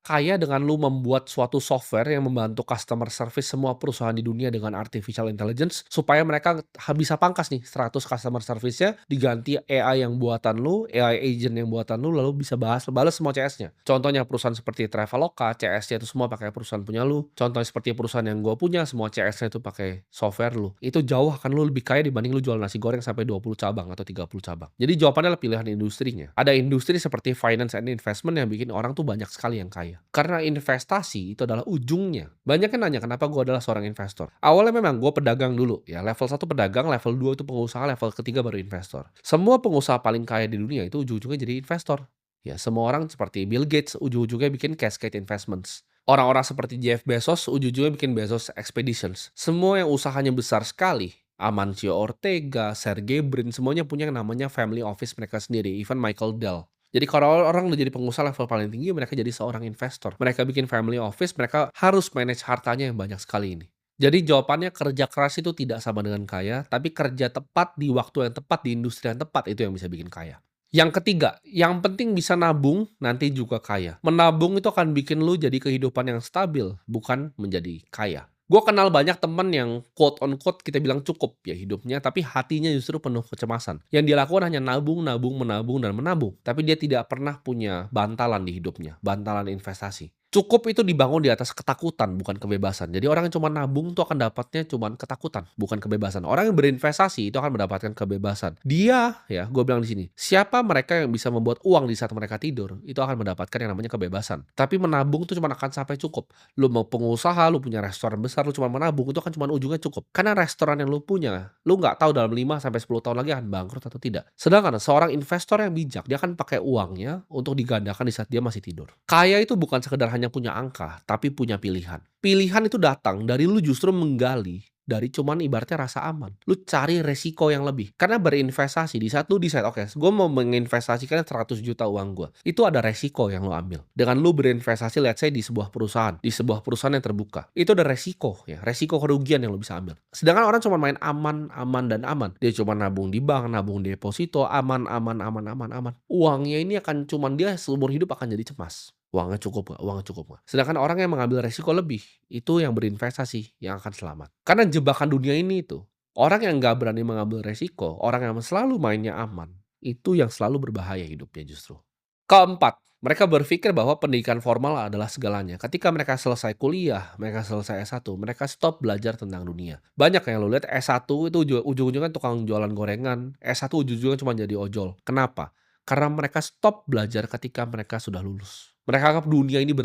kaya dengan lu membuat suatu software yang membantu customer service semua perusahaan di dunia dengan artificial intelligence, supaya mereka bisa pangkas nih 100 customer service-nya diganti AI yang buatan lu, AI agent yang buatan lu, lalu bisa bales semua CS-nya. Contohnya perusahaan seperti Traveloka, CS-nya itu semua pakai perusahaan punya lu. Contohnya seperti perusahaan yang gua punya, semua CS-nya itu pakai software lu. Itu jauh akan lu lebih kaya dibanding lu jual nasi goreng sampai 20 cabang atau 30 cabang. Jadi jawabannya adalah pilihan industrinya. Ada industri seperti finance and investment yang bikin orang tuh banyak sekali yang kaya. Karena investasi itu adalah ujungnya. Banyak yang nanya kenapa gue adalah seorang investor. Awalnya memang gue pedagang dulu ya. Level 1 pedagang, level 2 itu pengusaha, level ketiga baru investor. Semua pengusaha paling kaya di dunia itu ujung-ujungnya jadi investor. Ya, semua orang seperti Bill Gates ujung-ujungnya bikin Cascade Investments. Orang-orang seperti Jeff Bezos ujung-ujungnya bikin Bezos Expeditions. Semua yang usahanya besar sekali, Amancio Ortega, Sergey Brin, semuanya punya yang namanya family office mereka sendiri, even Michael Dell. Jadi kalau orang udah jadi pengusaha level paling tinggi, mereka jadi seorang investor. Mereka bikin family office, mereka harus manage hartanya yang banyak sekali ini. Jadi jawabannya kerja keras itu tidak sama dengan kaya, tapi kerja tepat di waktu yang tepat, di industri yang tepat itu yang bisa bikin kaya. Yang ketiga, yang penting bisa nabung, nanti juga kaya. Menabung itu akan bikin lu jadi kehidupan yang stabil, bukan menjadi kaya. Gue kenal banyak temen yang quote on quote kita bilang cukup ya hidupnya, tapi hatinya justru penuh kecemasan. Yang dia lakukan hanya nabung, nabung, menabung, dan menabung. Tapi dia tidak pernah punya bantalan di hidupnya, bantalan investasi. Cukup itu dibangun di atas ketakutan, bukan kebebasan. Jadi orang yang cuma nabung tuh akan dapatnya cuma ketakutan, bukan kebebasan. Orang yang berinvestasi itu akan mendapatkan kebebasan. Dia, ya, gue bilang di sini, siapa mereka yang bisa membuat uang di saat mereka tidur, itu akan mendapatkan yang namanya kebebasan. Tapi menabung tuh cuma akan sampai cukup. Lu mau pengusaha, lu punya restoran besar, lu cuma menabung, itu kan cuma ujungnya cukup. Karena restoran yang lu punya, lu nggak tahu dalam 5 sampai 10 tahun lagi akan bangkrut atau tidak. Sedangkan seorang investor yang bijak, dia akan pakai uangnya untuk digandakan di saat dia masih tidur. Kaya itu bukan sekedar hanya punya angka, tapi punya pilihan. Pilihan itu datang dari lu justru menggali dari cuman ibaratnya rasa aman. Lu cari resiko yang lebih. Karena berinvestasi di saat lu decide, oke, gue mau menginvestasikan 100 juta uang gue. Itu ada resiko yang lu ambil. Dengan lu berinvestasi let's say di sebuah perusahaan yang terbuka. Itu ada resiko ya, resiko kerugian yang lu bisa ambil. Sedangkan orang cuma main aman, aman dan aman. Dia cuma nabung di bank, nabung di deposito, aman, aman, aman, aman, aman. Uangnya ini akan cuman dia seumur hidup akan jadi cemas. Uangnya cukup nggak? Uangnya cukup nggak? Sedangkan orang yang mengambil resiko lebih, itu yang berinvestasi, yang akan selamat. Karena jebakan dunia ini itu, orang yang nggak berani mengambil resiko, orang yang selalu mainnya aman, itu yang selalu berbahaya hidupnya justru. Keempat, mereka berpikir bahwa pendidikan formal adalah segalanya. Ketika mereka selesai kuliah, mereka selesai S1, mereka stop belajar tentang dunia. Banyak yang lu lihat S1 itu ujung-ujungnya tukang jualan gorengan, S1 ujung-ujungnya cuma jadi ojol. Kenapa? Karena mereka stop belajar ketika mereka sudah lulus. Mereka anggap dunia ini